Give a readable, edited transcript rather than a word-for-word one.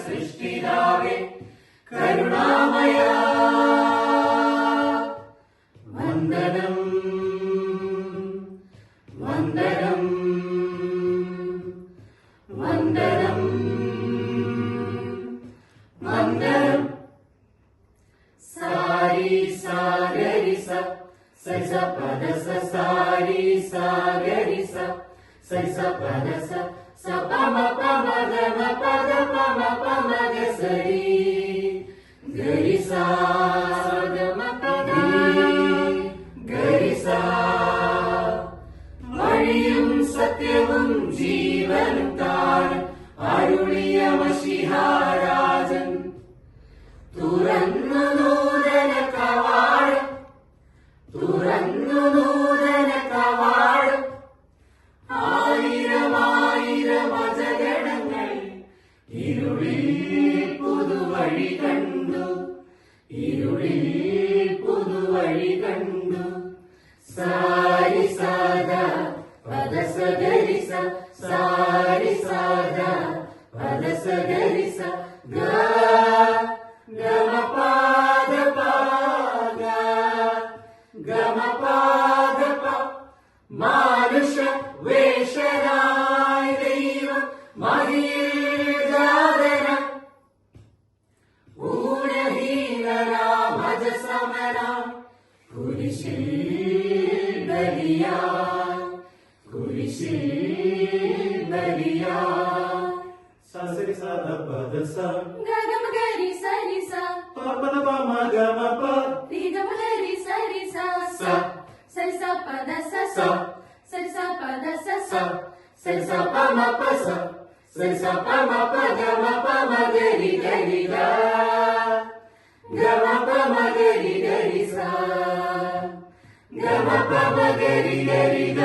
സൃഷ്ടിതാവേ കരുണാമയ വന്ദനം വന്ദനം വന്ദനം വന്ദനം സാരി സാഗരി സ സ പദ സ സാരി സാഗരി സ സ പദ സ സ പമ പമ ഗമ പദ പമ പമ ഗ സരി ഗരി സ ഗമ പദ ഗരി സ വഴിയും സത്യവും ജീവനും താൻ അരുളിയ മശിഹാരാജൻ തുറന്നു നൂതന കവാടം തുറന്നു നൂതന കവാടം ആയിരം ആയിരം അജഗണങ്ങൾ ഇരുളിൽ പുതുവഴി കണ്ടു ഇരുളിൽ പുതുവഴി കണ്ടു സാരി സാദ പദ സഗരി സ സാരി സാദ പദ സഗരി സ ഗ ഗമ പാദ പാദ ഗമ പാദ പ മാനുഷ വേഷനായ ദൈവം മഹീജാതന ഊണഹീനരാമജ സമര കുരിശിൽ ബലിയാ കുരിശിൽ ബലിയാ സരി സദ പദ സ ഗഗമ ഗരി സരി സ പദ പമ ഗമ പ ഗമ ഗരി സരി സ സ സരി സ പദ സ സ സരി സ പദ സ സ സരി സ പമ പ സ സരി സ പമ പ ഗമ പമ ഗരി ഗരി ഗ ഗമ പമ ഗരി ഗരി സ ഗമ പമ ഗരി ഗരി ഗ